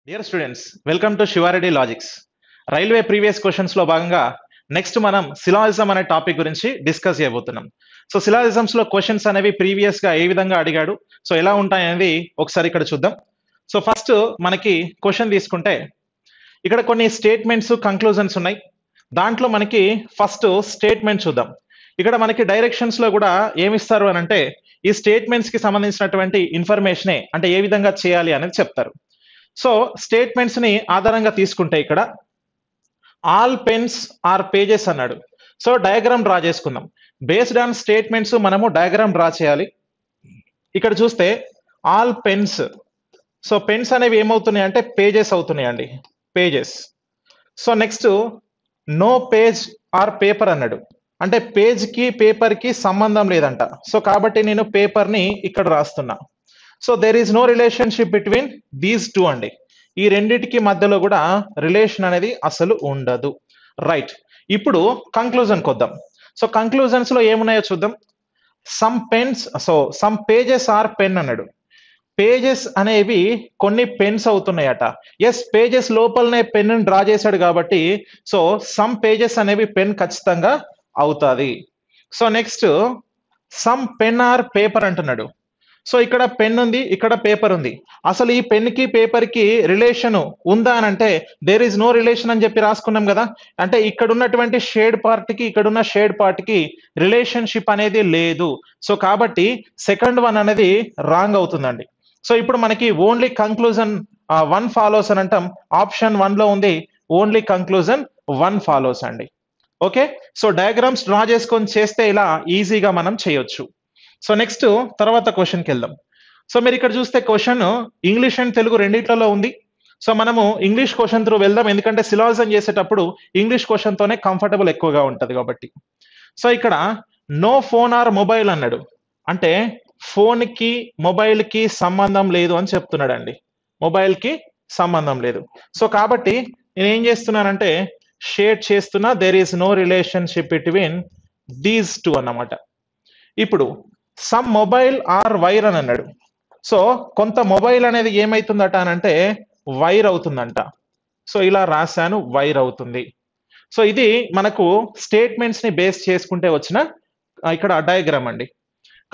Dear students, welcome to Sivareddy logics. Railway previous questions లో భాగంగా next మనం సిలాజిజం అనే టాపిక్ గురించి డిస్కస్ చేయబోతున్నాం. సో సిలాజిజమ్స్ లో క్వశ్చన్స్ అనేవి ప్రీవియస్ గా ఏ విధంగా అడిగాడు, సో ఎలా ఉంటాయనేది ఒకసారి ఇక్కడ చూద్దాం. సో ఫస్ట్ మనకి క్వశ్చన్ తీసుకుంటే ఇక్కడ కొన్ని స్టేట్మెంట్స్ కంక్లూజన్స్ ఉన్నాయి. దాంట్లో మనకి ఫస్ట్ స్టేట్మెంట్ చూద్దాం. ఇక్కడ మనకి డైరెక్షన్స్ లో కూడా ఏమిస్తారు అని అంటే ఈ స్టేట్మెంట్స్ కి సంబంధించినటువంటి ఇన్ఫర్మేషనే, అంటే ఏ విధంగా చేయాలి అనేది చెప్తారు. సో స్టేట్మెంట్స్ ని ఆధారంగా తీసుకుంటే ఇక్కడ ఆల్ పెన్స్ ఆర్ పేజెస్ అన్నాడు. సో డయాగ్రామ్ డ్రా చేసుకుందాం. బేస్డ్ ఆన్ స్టేట్మెంట్స్ మనము డయాగ్రామ్ డ్రా చేయాలి. ఇక్కడ చూస్తే ఆల్ పెన్స్, సో పెన్స్ అనేవి ఏమవుతున్నాయి అంటే పేజెస్ అవుతున్నాయండి, pages. So next no page or paper అన్నాడు, అంటే పేజ్ కి పేపర్ కి సంబంధం లేదంట. సో కాబట్టి నేను పేపర్ ని ఇక్కడ రాస్తున్నా. So there is no relationship between these two అండి. ఈ రెండిటికి మధ్యలో కూడా రిలేషన్ అనేది అసలు ఉండదు. రైట్, ఇప్పుడు కంక్లూజన్ కొద్దాం. సో కంక్లూజన్స్ లో ఏమున్నాయో చూద్దాం. Some pens, so some pages are pen అన్నాడు. పేజెస్ అనేవి కొన్ని పెన్స్ అవుతున్నాయట. ఎస్, పేజెస్ లోపలనే పెన్ డ్రా చేశాడు కాబట్టి సో సమ్ పేజెస్ అనేవి పెన్ ఖచ్చితంగా అవుతుంది. So next some pen are paper అంటున్నాడు. సో ఇక్కడ పెన్ ఉంది, ఇక్కడ పేపర్ ఉంది. అసలు ఈ పెన్ కి పేపర్ కి రిలేషన్ ఉందా అని అంటే దేర్ ఈజ్ నో రిలేషన్ అని చెప్పి రాసుకున్నాం కదా. అంటే ఇక్కడ ఉన్నటువంటి షేడ్ పార్ట్ కి ఇక్కడ ఉన్న షేడ్ పార్ట్ కి రిలేషన్షిప్ అనేది లేదు. సో కాబట్టి సెకండ్ వన్ అనేది రాంగ్ అవుతుందండి. సో ఇప్పుడు మనకి ఓన్లీ కంక్లూజన్ వన్ ఫాలోస్ అని అంటాం. ఆప్షన్ 1 లో ఉంది ఓన్లీ కంక్లూజన్ 1 ఫాలోస్ అండి. ఓకే, సో డయాగ్రామ్స్ డ్రా చేసుకొని చేస్తే ఇలా ఈజీగా మనం చేయొచ్చు. సో నెక్స్ట్ తర్వాత క్వశ్చన్కి వెళ్దాం. సో మీరు ఇక్కడ చూస్తే క్వశ్చన్ ఇంగ్లీష్ అండ్ తెలుగు రెండిట్లలో ఉంది. సో మనము ఇంగ్లీష్ క్వశ్చన్ త్రూ వెళ్దాం, ఎందుకంటే సిలాజిజం చేసేటప్పుడు ఇంగ్లీష్ క్వశ్చన్ తోనే కంఫర్టబుల్ ఎక్కువగా ఉంటది కాబట్టి. సో ఇక్కడ నో ఫోన్ ఆర్ మొబైల్ అన్నాడు, అంటే ఫోన్ కి మొబైల్ కి సంబంధం లేదు అని చెప్తున్నాడు అండి. మొబైల్ కి సంబంధం లేదు. సో కాబట్టి నేను ఏం చేస్తున్నానంటే షేడ్ చేస్తున్నా, there is no relationship between these two అన్నమాట. ఇప్పుడు సమ్ మొబైల్ ఆర్ వైర్ అని అన్నాడు. సో కొంత మొబైల్ అనేది ఏమైతుందట అని అంటే వైర్ అవుతుందంట. సో ఇలా రాశాను, వైర్ అవుతుంది. సో ఇది మనకు స్టేట్మెంట్స్ ని బేస్ చేసుకుంటే వచ్చిన ఇక్కడ డయాగ్రామ్ అండి.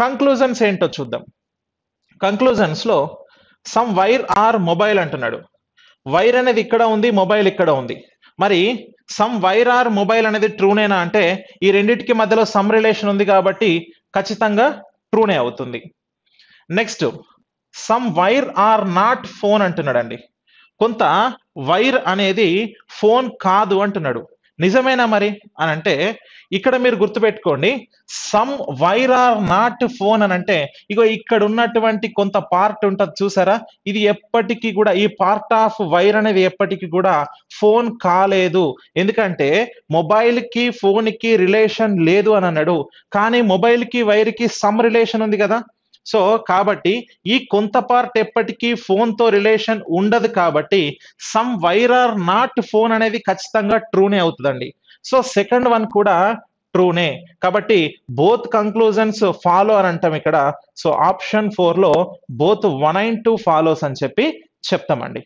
కంక్లూజన్స్ ఏంటో చూద్దాం. కంక్లూజన్స్ లో సమ్ వైర్ ఆర్ మొబైల్ అంటున్నాడు. వైర్ అనేది ఇక్కడ ఉంది, మొబైల్ ఇక్కడ ఉంది. మరి సమ్ వైర్ ఆర్ మొబైల్ అనేది ట్రూనేనా అంటే ఈ రెండింటికి మధ్యలో సమ్ రిలేషన్ ఉంది కాబట్టి ఖచ్చితంగా ట్రూనే అవుతుంది. Next some wire are not phone అంటున్నాడు అండి. కొంత వైర్ అనేది ఫోన్ కాదు అంటున్నాడు. నిజమేనా మరి అని అంటే ఇక్కడ మీరు గుర్తుపెట్టుకోండి, some wire are not phone అని అంటే ఇగో ఇక్కడ ఉన్నటువంటి కొంత పార్ట్ ఉంటుంది చూసారా, ఇది ఎప్పటికీ కూడా ఈ పార్ట్ ఆఫ్ వైర్ అనేది ఎప్పటికీ కూడా ఫోన్ కాలేదు. ఎందుకంటే మొబైల్ కి ఫోన్ కి రిలేషన్ లేదు అని అన్నాడు, కానీ మొబైల్ కి వైర్ కి సమ్ రిలేషన్ ఉంది కదా. సో కాబట్టి ఈ కొంత పార్ట్ ఎప్పటికీ ఫోన్ తో రిలేషన్ ఉండదు కాబట్టి some wire are not phone అనేది ఖచ్చితంగా ట్రూనే అవుతుందండి. సో సెకండ్ వన్ కూడా ట్రూనే కాబట్టి బోత్ కంక్లూజన్స్ ఫాలో అని అంటాం ఇక్కడ. సో ఆప్షన్ 4 లో బోత్ 1 and 2 ఫాలోస్ అని చెప్పి చెప్తామండి.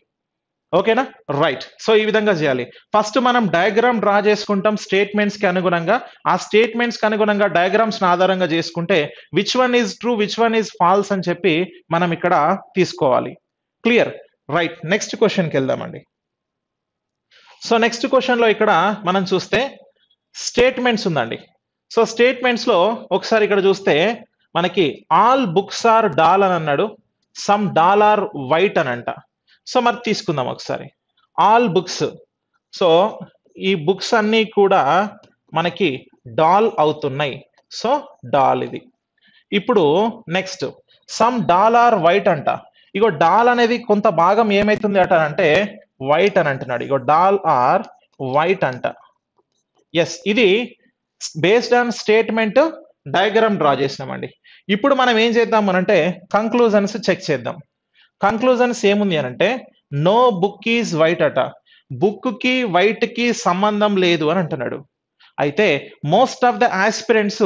ఓకేనా, రైట్. సో ఈ విధంగా చేయాలి. ఫస్ట్ మనం డయాగ్రామ్ డ్రా చేసుకుంటాం స్టేట్మెంట్స్ కి అనుగుణంగా. ఆ స్టేట్మెంట్స్ కి అనుగుణంగా డయాగ్రామ్స్ ఆధారంగా చేసుకుంటే which one is true, which one is false అని చెప్పి మనం ఇక్కడ తీసుకోవాలి. Clear, right. నెక్స్ట్ క్వశ్చన్కి వెళ్దామండి. సో నెక్స్ట్ క్వశ్చన్ లో ఇక్కడ మనం చూస్తే స్టేట్మెంట్స్ ఉందండి. సో స్టేట్మెంట్స్ లో ఒకసారి ఇక్కడ చూస్తే మనకి ఆల్ బుక్స్ ఆర్ డాల్ అని అన్నాడు, సమ్ డాల్ ఆర్ వైట్ అని అంట. సో మరి తీసుకుందాం ఒకసారి ఆల్ బుక్స్. సో ఈ బుక్స్ అన్ని కూడా మనకి డాల్ అవుతున్నాయి. సో డాల్ ఇది. ఇప్పుడు next some doll are white అంట. ఇగో డాల్ అనేది కొంత భాగం ఏమైతుంది అట అంటే వైట్ అని అంటున్నాడు. ఇగో డాల్ ఆర్ వైట్ అంట. ఎస్, ఇది based on statement diagram draw చేసినామండి. ఇప్పుడు మనం ఏం చేద్దాం అనంటే కంక్లూజన్స్ చెక్ చేద్దాం. కంక్లూజన్స్ ఏముంది అనంటే నో బుక్ ఈజ్ వైట్ అట. బుక్ కి వైట్ కి సంబంధం లేదు అని అంటున్నాడు. అయితే most of the aspirants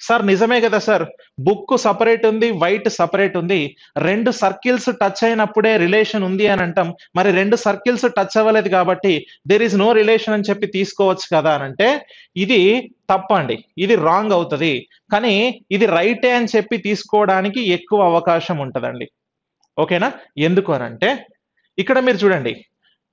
sir నిజమే కదా సార్, బుక్ సపరేట్ ఉంది, వైట్ సపరేట్ ఉంది, రెండు సర్కిల్స్ టచ్ అయినప్పుడే రిలేషన్ ఉంది అని అంటాం. మరి రెండు సర్కిల్స్ టచ్ అవ్వలేదు కాబట్టి దేర్ ఇస్ నో రిలేషన్ అని చెప్పి తీసుకోవచ్చు కదా అని అంటే ఇది తప్పండి, ఇది రాంగ్ అవుతుంది. కానీ ఇది రైటే అని చెప్పి తీసుకోవడానికి ఎక్కువ అవకాశం ఉంటుందండి. ఓకేనా? ఎందుకు అనంటే ఇక్కడ మీరు చూడండి,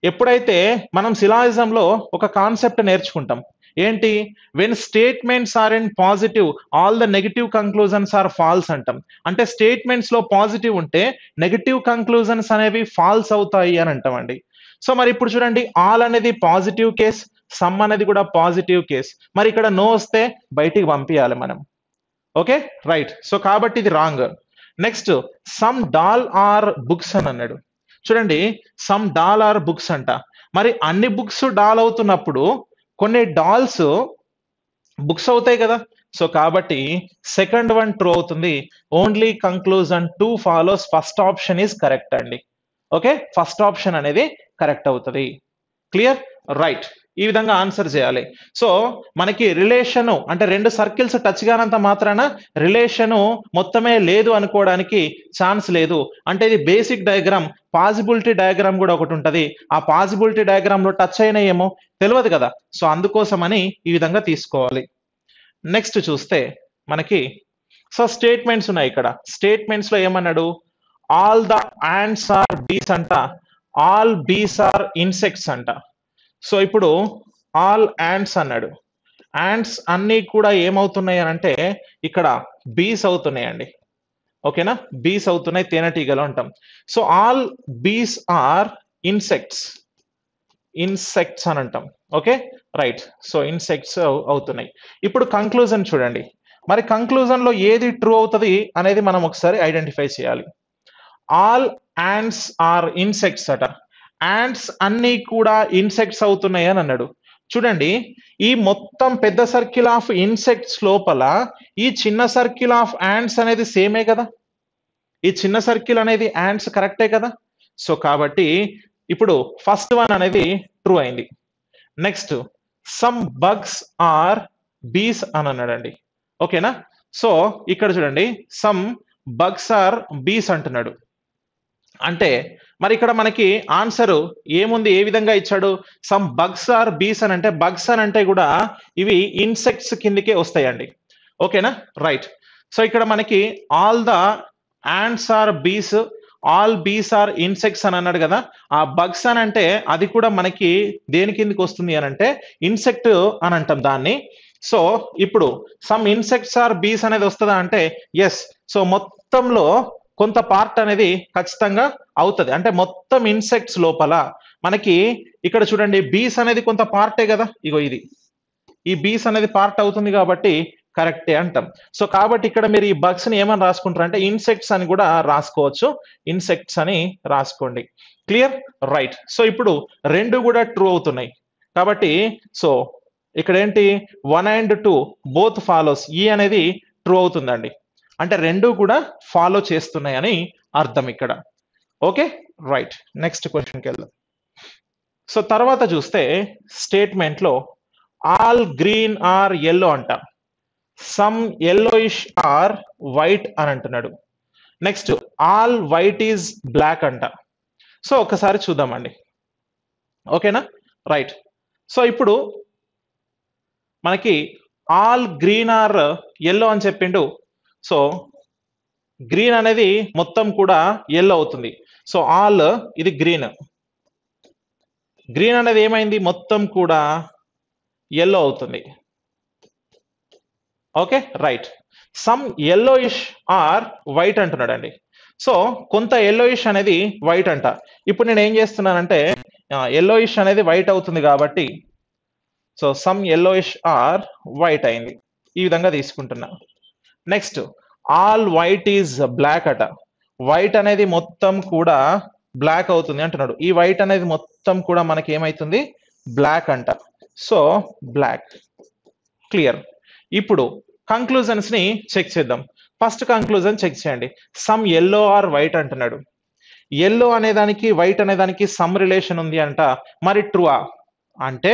ఎప్పుడైతే మనం సిలాజిజంలో ఒక కాన్సెప్ట్ నేర్చుకుంటాం, ఏంటి? When statements are in positive all the negative conclusions are false అంటాం. అంటే స్టేట్మెంట్స్ లో పాజిటివ్ ఉంటే నెగటివ్ కంక్లూజన్స్ అనేవి ఫాల్స్ అవుతాయి అని అంటామండి. సో మరి ఇప్పుడు చూడండి, ఆల్ అనేది పాజిటివ్ కేస్, సమ్ అనేది కూడా పాజిటివ్ కేస్. మరి ఇక్కడ నో వస్తే బయటికి పంపించాలి మనం. Okay, right. సో కాబట్టి ఇది wrong. Next, some doll are books అని అన్నాడు. చూడండి, సమ్ డాల్ ఆర్ బుక్స్ అంట. మరి అన్ని బుక్స్ డాల్ అవుతున్నప్పుడు కొన్ని డాల్స్ బుక్స్ అవుతాయి కదా. సో కాబట్టి సెకండ్ వన్ ట్రూ అవుతుంది. Only conclusion 2 follows, first option is correct అండి. ఓకే, ఫస్ట్ ఆప్షన్ అనేది కరెక్ట్ అవుతుంది. క్లియర్? రైట్. ఈ విధంగా ఆన్సర్ చేయాలి. సో మనకి రిలేషను అంటే రెండు సర్కిల్స్ టచ్ కానంత మాత్రాన రిలేషను మొత్తమే లేదు అనుకోవడానికి ఛాన్స్ లేదు. అంటే ఇది బేసిక్ డయాగ్రామ్, పాజిబిలిటీ డయాగ్రామ్ కూడా ఒకటి ఉంటుంది. ఆ పాజిబిలిటీ డయాగ్రామ్ లో టచ్ అయినాయేమో తెలియదు కదా. సో అందుకోసమని ఈ విధంగా తీసుకోవాలి. నెక్స్ట్ చూస్తే మనకి సో స్టేట్మెంట్స్ ఉన్నాయి. ఇక్కడ స్టేట్మెంట్స్ లో ఏమన్నాడు? ఆల్ ద యాంట్స్ ఆర్ బీస్ అంట, ఆల్ బీస్ ఆర్ ఇన్సెక్ట్స్ అంట. సో ఇప్పుడు ఆల్ యాంట్స్ అన్నాడు. యాంట్స్ అన్ని కూడా ఏమవుతున్నాయి అని అంటే ఇక్కడ బీస్ అవుతున్నాయండి. ఓకేనా? బీస్ అవుతున్నాయి, తేనెటీగలు అంటాం. So all Bs are insects, insects అని అంటాం. Okay, right. సో ఇన్సెక్ట్స్ అవుతున్నాయి. ఇప్పుడు కంక్లూజన్ చూడండి. మరి కంక్లూజన్ లో ఏది ట్రూ అవుతుంది అనేది మనం ఒకసారి ఐడెంటిఫై చేయాలి. ఆల్ యాంట్స్ ఆర్ ఇన్సెక్ట్స్ అట. యాంట్స్ అన్ని కూడా ఇన్సెక్ట్స్ అవుతున్నాయి అని అన్నాడు. చూడండి, ఈ మొత్తం పెద్ద సర్కిల్ ఆఫ్ ఇన్సెక్ట్స్ లోపల ఈ చిన్న సర్కిల్ ఆఫ్ యాంట్స్ అనేది సేమే కదా. ఈ చిన్న సర్కిల్ అనేది యాంట్స్ కరెక్టే కదా. సో కాబట్టి ఇప్పుడు ఫస్ట్ వన్ అనేది ట్రూ అయింది. నెక్స్ట్, సమ్ బగ్స్ ఆర్ బీస్ అని అన్నాడండి. ఓకేనా? సో ఇక్కడ చూడండి, సమ్ బగ్స్ ఆర్ బీస్ అంటున్నాడు. అంటే మరి ఇక్కడ మనకి ఆన్సర్ ఏముంది, ఏ విధంగా ఇచ్చాడు? సమ్ బగ్స్ ఆర్ బీస్ అని అంటే బగ్స్ అని అంటే కూడా ఇవి ఇన్సెక్ట్స్ కిందకే వస్తాయండి. ఓకేనా? రైట్. సో ఇక్కడ మనకి ఆల్ ద యాంట్స్ ఆర్ బీస్, ఆల్ బీస్ ఆర్ ఇన్సెక్ట్స్ అని అన్నాడు కదా. ఆ బగ్స్ అని అంటే అది కూడా మనకి దేని కిందకి వస్తుంది అని అంటే ఇన్సెక్ట్ అని అంటాం దాన్ని. సో ఇప్పుడు సమ్ ఇన్సెక్ట్స్ ఆర్ బీస్ అనేది వస్తుందా అంటే ఎస్. సో మొత్తంలో కొంత పార్ట్ అనేది ఖచ్చితంగా అవుతుంది. అంటే మొత్తం ఇన్సెక్ట్స్ లోపల మనకి ఇక్కడ చూడండి, బీస్ అనేది కొంత పార్టే కదా. ఇగో ఇది, ఈ బీస్ అనేది పార్ట్ అవుతుంది కాబట్టి కరెక్టే అంటాం. సో కాబట్టి ఇక్కడ మీరు ఈ బగ్స్ ని ఏమని రాసుకుంటారు అంటే ఇన్సెక్ట్స్ అని కూడా రాసుకోవచ్చు. ఇన్సెక్ట్స్ అని రాసుకోండి. క్లియర్? రైట్. సో ఇప్పుడు రెండు కూడా ట్రూ అవుతున్నాయి కాబట్టి సో ఇక్కడ ఏంటి, 1 and 2 బోత్ ఫాలోస్. ఈ అనేది ట్రూ అవుతుందండి. అంటే రెండు కూడా ఫాలో చేస్తున్నాయని అర్థం ఇక్కడ. Okay, right. నెక్స్ట్ క్వశ్చన్కి వెళ్దాం. సో తర్వాత చూస్తే స్టేట్మెంట్ లో ఆల్ గ్రీన్ ఆర్ ఎల్లో అంట, సమ్ ఎల్లోయిష్ ఆర్ వైట్ అని అంటున్నాడు. Next, all white is black అంట. సో ఒకసారి చూద్దామండి. ఓకేనా? రైట్. సో ఇప్పుడు మనకి ఆల్ గ్రీన్ ఆర్ ఎల్లో అని చెప్పిండు. సో గ్రీన్ అనేది మొత్తం కూడా ఎల్లో అవుతుంది. సో ఆల్ ఇది గ్రీన్, గ్రీన్ అనేది ఏమైంది, మొత్తం కూడా ఎల్లో అవుతుంది. Okay, right. Some yellowish are white అంటున్నాడండి. సో కొంత ఎల్లోయిష్ అనేది వైట్ అంట. ఇప్పుడు నేను ఏం చేస్తున్నానంటే ఎల్లోయిష్ అనేది వైట్ అవుతుంది కాబట్టి so some yellowish are white అయింది. ఈ విధంగా తీసుకుంటున్నా. Next, all white is black అట. వైట్ అనేది మొత్తం కూడా బ్లాక్ అవుతుంది అంటున్నాడు. ఈ వైట్ అనేది మొత్తం కూడా మనకి ఏమైతుంది, బ్లాక్ అంట. So black. క్లియర్. ఇప్పుడు కంక్లూజన్స్ ని చెక్ చేద్దాం. ఫస్ట్ కంక్లూజన్ చెక్ చేయండి. సమ్ ఎల్లో ఆర్ వైట్ అంటున్నాడు. ఎల్లో అనేదానికి వైట్ అనేదానికి సమ్ రిలేషన్ ఉంది అంట. మరి ట్రూవా అంటే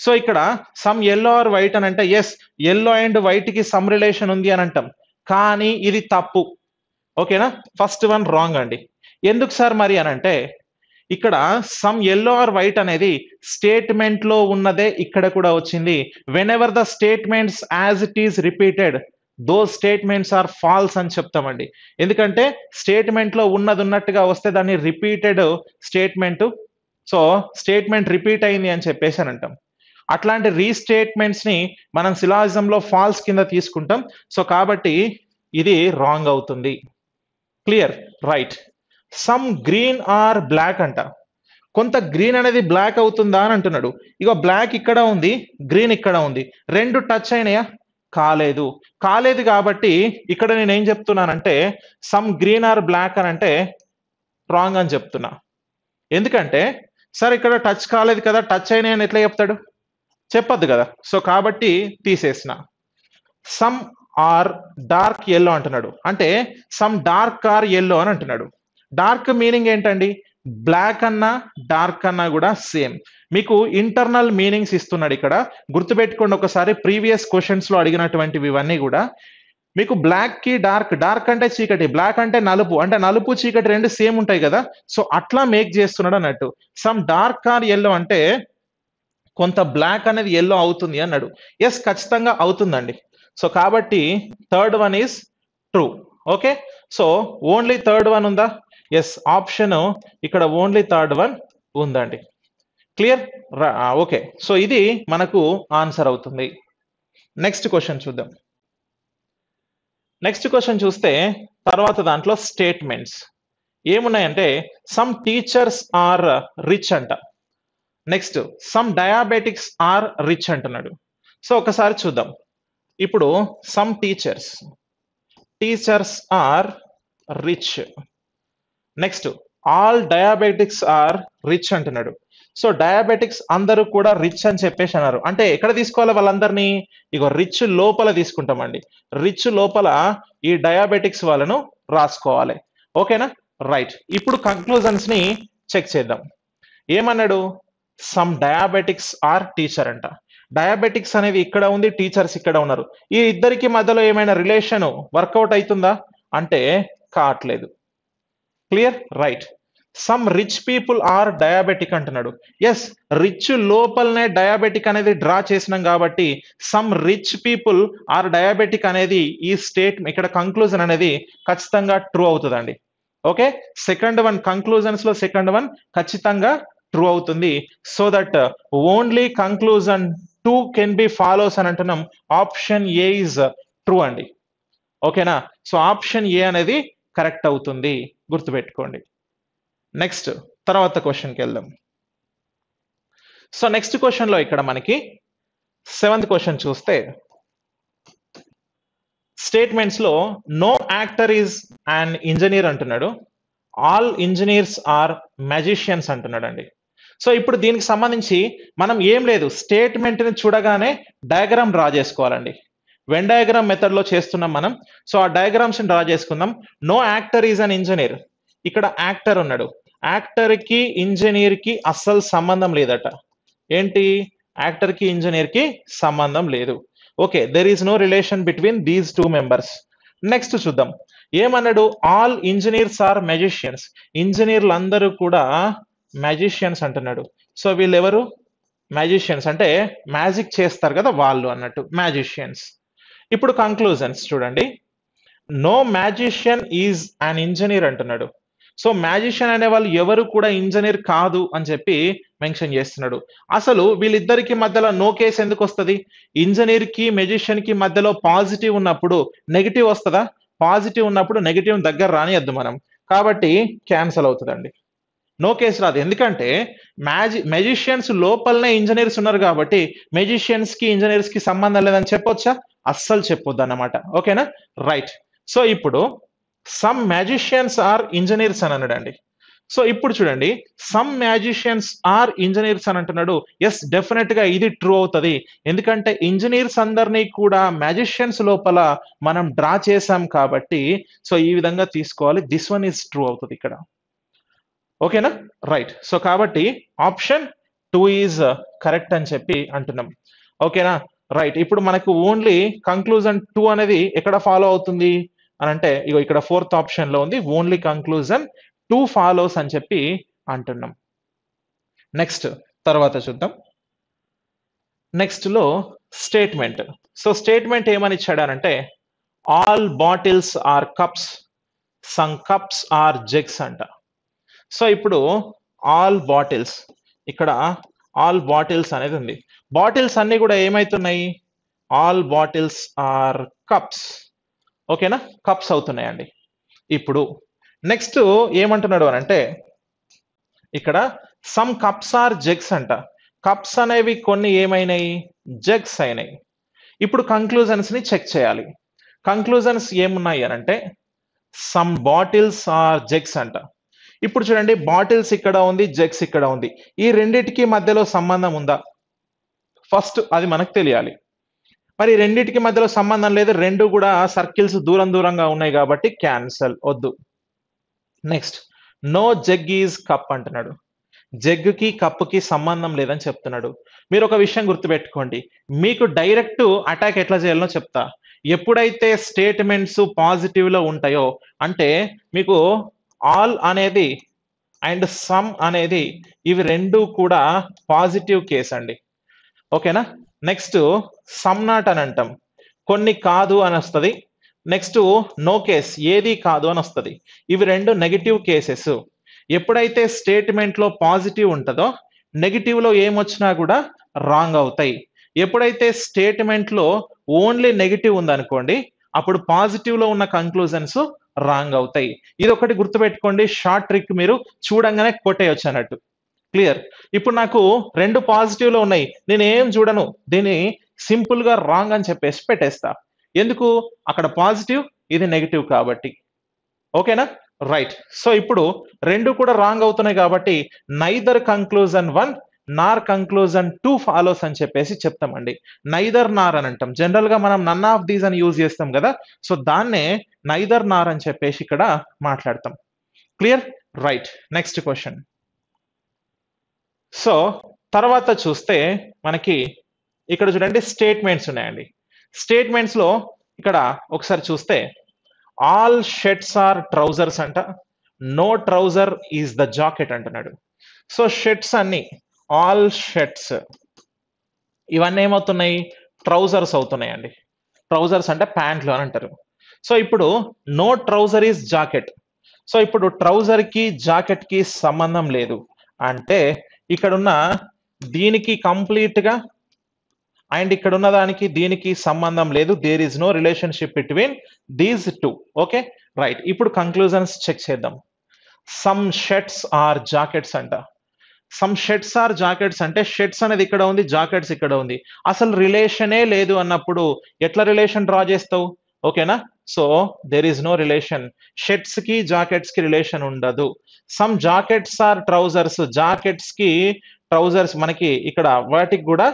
సో ఇక్కడ సమ్ ఎల్లో ఆర్ వైట్ అని అంటే ఎస్ ఎల్లో అండ్ వైట్ కి సమ్ రిలేషన్ ఉంది అని అంటాం, కానీ ఇది తప్పు. ఓకేనా, ఫస్ట్ వన్ రాంగ్ అండి. ఎందుకు సార్ మరి అని అంటే ఇక్కడ సమ్ ఎల్లో ఆర్ వైట్ అనేది స్టేట్మెంట్ లో ఉన్నదే ఇక్కడ కూడా వచ్చింది. Whenever the statements as it is repeated those statements are false అని చెప్తామండి. ఎందుకంటే స్టేట్మెంట్ లో ఉన్నది ఉన్నట్టుగా వస్తే దాన్ని repeated statement, so statement repeat అయింది అని చెప్పేసి అని అంటాం. అట్లాంటి రీస్టేట్మెంట్స్ ని మనం సిలాజిజం లో ఫాల్స్ కింద తీసుకుంటాం. సో కాబట్టి ఇది రాంగ్ అవుతుంది. Clear, right. Some green are black అంట. కొంత గ్రీన్ అనేది బ్లాక్ అవుతుందా అని అంటున్నాడు. ఇగో బ్లాక్ ఇక్కడ ఉంది, గ్రీన్ ఇక్కడ ఉంది, రెండు టచ్ అయినాయా? కాలేదు. కాలేదు కాబట్టి ఇక్కడ నేను ఏం చెప్తున్నానంటే సమ్ గ్రీన్ ఆర్ బ్లాక్ అని అంటే రాంగ్ అని చెప్తున్నా. ఎందుకంటే సార్ ఇక్కడ టచ్ కాలేదు కదా, టచ్ అయినాయి అని ఎట్లా చెప్తాడు? చెప్పొద్దు కదా. సో కాబట్టి తీసేసిన. సమ్ ఆర్ డార్క్ ఎల్లో అంటున్నాడు, అంటే సమ్ డార్క్ ఆర్ ఎల్లో అని అంటున్నాడు. డార్క్ మీనింగ్ ఏంటండి? బ్లాక్ అన్నా డార్క్ అన్నా కూడా సేమ్. మీకు ఇంటర్నల్ మీనింగ్స్ ఇస్తున్నాడు ఇక్కడ, గుర్తుపెట్టుకోండి. ఒకసారి ప్రీవియస్ క్వశ్చన్స్ లో అడిగినటువంటివి ఇవన్నీ కూడా మీకు బ్లాక్ కి డార్క్, డార్క్ అంటే చీకటి, బ్లాక్ అంటే నలుపు, అంటే నలుపు చీకటి రెండు సేమ్ ఉంటాయి కదా. సో అట్లా మేక్ చేస్తున్నాడు అన్నట్టు. సమ్ డార్క్ ఆర్ ఎల్లో అంటే కొంత బ్లాక్ అనేది ఎల్లో అవుతుంది అన్నాడు. ఎస్, ఖచ్చితంగా అవుతుందండి. సో కాబట్టి third one is true. Okay, so only third one ఉందా? ఎస్, ఆప్షన్ ఇక్కడ ఓన్లీ థర్డ్ వన్ ఉందండి. Clear, okay. సో ఇది మనకు ఆన్సర్ అవుతుంది. నెక్స్ట్ క్వశ్చన్ చూద్దాం. నెక్స్ట్ క్వశ్చన్ చూస్తే తర్వాత దాంట్లో స్టేట్మెంట్స్ ఏమున్నాయంటే సమ్ టీచర్స్ ఆర్ రిచ్ అంట. Next some diabetics are rich అంటున్నాడు. సో ఒకసారి చూద్దాం. ఇప్పుడు some teachers are rich. Next all diabetics are rich అంటున్నాడు. సో డయాబెటిక్స్ అందరూ కూడా రిచ్ అని చెప్పేసి అన్నారు. అంటే ఎక్కడ తీసుకోవాలి వాళ్ళందరినీ? ఇగో రిచ్ లోపల తీసుకుంటామండి. రిచ్ లోపల ఈ డయాబెటిక్స్ వాళ్ళను రాసుకోవాలి. ఓకేనా, రైట్. ఇప్పుడు కంక్లూజన్స్ ని చెక్ చేద్దాం. ఏమన్నాడు? సమ్ డయాబెటిక్స్ ఆర్ టీచర్ అంట. డయాబెటిక్స్ అనేది ఇక్కడ ఉంది, టీచర్స్ ఇక్కడ ఉన్నారు. ఈ ఇద్దరికి మధ్యలో ఏమైనా రిలేషన్ వర్కౌట్ అవుతుందా అంటే కావట్లేదు. Clear, right. Some rich people are diabetic అంటున్నాడు. ఎస్, రిచ్ లోపలనే డయాబెటిక్ అనేది డ్రా చేసినాం కాబట్టి some rich people are diabetic అనేది ఈ స్టేట్ ఇక్కడ కంక్లూజన్ అనేది ఖచ్చితంగా ట్రూ అవుతుందండి. ఓకే, సెకండ్ వన్ కంక్లూజన్స్ లో సెకండ్ వన్ ఖచ్చితంగా ట్రూ అవుతుంది. So that only conclusion 2 can be follows అని అంటున్నాం. ఆప్షన్ ఏ ఇస్ ట్రూ అండి. ఓకేనా, సో ఆప్షన్ ఏ అనేది కరెక్ట్ అవుతుంది, గుర్తుపెట్టుకోండి. నెక్స్ట్ తర్వాత క్వశ్చన్కి వెళ్దాం. సో నెక్స్ట్ క్వశ్చన్ లో ఇక్కడ మనకి 7th క్వశ్చన్ చూస్తే స్టేట్మెంట్స్ లో no actor is an engineer అంటున్నాడు. ఆల్ ఇంజనీర్స్ ఆర్ మ్యాజిషియన్స్ అంటున్నాడు అండి. సో ఇప్పుడు దీనికి సంబంధించి మనం ఏం లేదు, స్టేట్మెంట్ ని చూడగానే డయాగ్రామ్ డ్రా చేసుకోవాలండి. వెన్ డయాగ్రామ్ మెథడ్ లో చేస్తున్నాం మనం. సో ఆ డయాగ్రామ్స్ ని డ్రా చేసుకుందాం. No actor is an engineer. ఇక్కడ యాక్టర్ ఉన్నాడు. యాక్టర్ కి ఇంజనీర్ కి అస్సలు సంబంధం లేదట. ఏంటి? యాక్టర్ కి ఇంజనీర్ కి సంబంధం లేదు. Okay, there is no relation between these 2 members. Next చూద్దాం. ఏమన్నాడు? All engineers are magicians. ఇంజనీర్లు అందరూ కూడా మ్యాజిషియన్స్ అంటున్నాడు. సో వీళ్ళెవరు? మ్యాజిషియన్స్ అంటే మ్యాజిక్ చేస్తారు కదా వాళ్ళు అన్నట్టు, మ్యాజిషియన్స్. ఇప్పుడు కంక్లూజన్స్ చూడండి. No magician is an engineer అంటున్నాడు. సో మ్యాజిషియన్ అనే వాళ్ళు ఎవరు కూడా ఇంజనీర్ కాదు అని చెప్పి మెన్షన్ చేస్తున్నాడు. అసలు వీళ్ళిద్దరికి మధ్యలో నో కేస్ ఎందుకు వస్తుంది? ఇంజనీర్ కి మెజిషియన్ కి మధ్యలో పాజిటివ్ ఉన్నప్పుడు నెగిటివ్ వస్తుందా? పాజిటివ్ ఉన్నప్పుడు నెగిటివ్ దగ్గర రానియద్దు మనం, కాబట్టి క్యాన్సల్ అవుతుందండి. నో కేసు రాదు. ఎందుకంటే మెజిషియన్స్ లోపలనే ఇంజనీర్స్ ఉన్నారు కాబట్టి మెజిషియన్స్ కి ఇంజనీర్స్ కి సంబంధం లేదని చెప్పొచ్చా? అస్సలు చెప్పొద్దు అన్నమాట. ఓకేనా, రైట్. సో ఇప్పుడు సమ్ మ్యాజిషియన్స్ ఆర్ ఇంజనీర్స్ అని అన్నాడండి. సో ఇప్పుడు చూడండి, సమ్ మ్యాజిషియన్స్ ఆర్ ఇంజనీర్స్ అని అంటున్నాడు. ఎస్, డెఫినెట్ గా ఇది ట్రూ అవుతుంది. ఎందుకంటే ఇంజనీర్స్ అందరినీ కూడా మ్యాజిషియన్స్ లోపల మనం డ్రా చేసాం కాబట్టి సో ఈ విధంగా తీసుకోవాలి. దిస్ వన్ ఈజ్ ట్రూ అవుతుంది ఇక్కడ. ఓకేనా, రైట్. సో కాబట్టి ఆప్షన్ 2 ఈజ్ కరెక్ట్ అని చెప్పి అంటున్నాం. ఓకేనా? రైట్. ఇప్పుడు మనకు ఓన్లీ కంక్లూజన్ 2 అనేది ఎక్కడ ఫాలో అవుతుంది అని అంటే ఇగో ఇక్కడ ఫోర్త్ ఆప్షన్ లో ఉంది. ఓన్లీ కంక్లూజన్ 2 ఫాలోస్ అని చెప్పి అంటున్నాం. నెక్స్ట్ తర్వాత చూద్దాం. నెక్స్ట్ లో స్టేట్మెంట్. సో స్టేట్మెంట్ ఏమని ఇచ్చాడనంటే all bottles are cups, some cups are jugs అంట. సో ఇప్పుడు ఆల్ బాటిల్స్, ఇక్కడ ఆల్ బాటిల్స్ అనేది ఉంది. బాటిల్స్ అన్ని కూడా ఏమైతున్నాయి? All bottles are cups. ఓకేనా? కప్స్ అవుతున్నాయండి. ఇప్పుడు నెక్స్ట్ ఏమంటున్నాడు అని అంటే ఇక్కడ సమ్ కప్స్ ఆర్ జగ్స్ అంట. కప్స్ అనేవి కొన్ని ఏమైనాయి? జగ్స్ అయినాయి. ఇప్పుడు కంక్లూజన్స్ ని చెక్ చేయాలి. కంక్లూజన్స్ ఏమున్నాయి అని అంటే సమ్ బాటిల్స్ ఆర్ జగ్స్ అంట. ఇప్పుడు చూడండి, బాటిల్స్ ఇక్కడ ఉంది, జగ్స్ ఇక్కడ ఉంది. ఈ రెండిటికి మధ్యలో సంబంధం ఉందా? ఫస్ట్ అది మనకు తెలియాలి. మరి రెండిటికి మధ్యలో సంబంధం లేదు, రెండు కూడా సర్కిల్స్ దూరం దూరంగా ఉన్నాయి కాబట్టి క్యాన్సల్, వద్దు. Next no jug is cup అంటున్నాడు. జగ్గుకి కప్పుకి సంబంధం లేదని చెప్తున్నాడు. మీరు ఒక విషయం గుర్తుపెట్టుకోండి, మీకు డైరెక్ట్ అటాక్ ఎట్లా చేయాలో చెప్తా. ఎప్పుడైతే స్టేట్మెంట్స్ పాజిటివ్ లో ఉంటాయో అంటే మీకు ఆల్ అనేది అండ్ సమ్ అనేది ఇవి రెండు కూడా పాజిటివ్ కేస్ అండి. ఓకేనా? నెక్స్ట్ సమ్ నాట్ అని అంటాం, కొన్ని కాదు అని వస్తుంది. నెక్స్ట్ నో కేస్, ఏది కాదు అని వస్తుంది. ఇవి రెండు నెగిటివ్ కేసెస్. ఎప్పుడైతే స్టేట్మెంట్ లో పాజిటివ్ ఉంటుందో నెగిటివ్ లో ఏమొచ్చినా కూడా రాంగ్ అవుతాయి. ఎప్పుడైతే స్టేట్మెంట్ లో ఓన్లీ నెగిటివ్ ఉందనుకోండి, అప్పుడు పాజిటివ్ లో ఉన్న కంక్లూజన్స్ రాంగ్ అవుతాయి. ఇది ఒకటి గుర్తుపెట్టుకోండి, షార్ట్ ట్రిక్, మీరు చూడంగానే కొట్టేయచ్చు అన్నట్టు. క్లియర్? ఇప్పుడు నాకు రెండు పాజిటివ్ లో ఉన్నాయి, నేను ఏం చూడను, దీన్ని సింపుల్ గా రాంగ్ అని చెప్పేసి పెట్టేస్తా. ఎందుకు? అక్కడ పాజిటివ్, ఇది నెగిటివ్ కాబట్టి. ఓకేనా? రైట్. సో ఇప్పుడు రెండు కూడా రాంగ్ అవుతున్నాయి కాబట్టి నైదర్ కంక్లూజన్ 1 నార్ కంక్లూజన్ 2 ఫాలోస్ అని చెప్పేసి చెప్తామండి. నైదర్ నార్ అని అంటాం. జనరల్ గా మనం నన్ ఆఫ్ దీస్ అని యూజ్ చేస్తాం కదా, సో దాన్నే నైదర్ నార్ అని చెప్పేసి ఇక్కడ మాట్లాడతాం. Clear? Right. Next question. So తర్వాత చూస్తే మనకి ఇక్కడ చూడండి స్టేట్మెంట్స్ ఉన్నాయండి. స్టేట్మెంట్స్ లో ఇక్కడ ఒకసారి చూస్తే ఆల్ షర్ట్స్ ఆర్ ట్రౌజర్స్ అంట, no trouser is the jacket అంటున్నాడు. సో షర్ట్స్ అన్ని, ఆల్ షర్ట్స్ ఇవన్నీ ఏమవుతున్నాయి? ట్రౌజర్స్ అవుతున్నాయండి. ట్రౌజర్స్ అంటే ప్యాంట్లు అని అంటారు. సో ఇప్పుడు no trouser is jacket. So ఇప్పుడు ట్రౌజర్ కి జాకెట్ కి సంబంధం లేదు అంటే ఇక్కడున్న దీనికి కంప్లీట్ గా అండ్ ఇక్కడ ఉన్న దానికి దీనికి సంబంధం లేదు. There is no relationship between these two. Okay, right. ఇప్పుడు కంక్లూజన్స్ చెక్ చేద్దాం. సమ్ షర్ట్స్ ఆర్ జాకెట్స్ అంట. సమ్ షర్ట్స్ ఆర్ జాకెట్స్ అంటే షర్ట్స్ అనేది ఇక్కడ ఉంది, జాకెట్స్ ఇక్కడ ఉంది. అసలు రిలేషనే లేదు అన్నప్పుడు ఎట్లా రిలేషన్ డ్రా చేస్తావు? ఓకేనా? So there is no relation. Shirts కి జాకెట్స్ కి రిలేషన్ ఉండదు. Some jackets are trousers, jackets కి ట్రౌజర్స్ మనకి ఇక్కడ వాటికి కూడా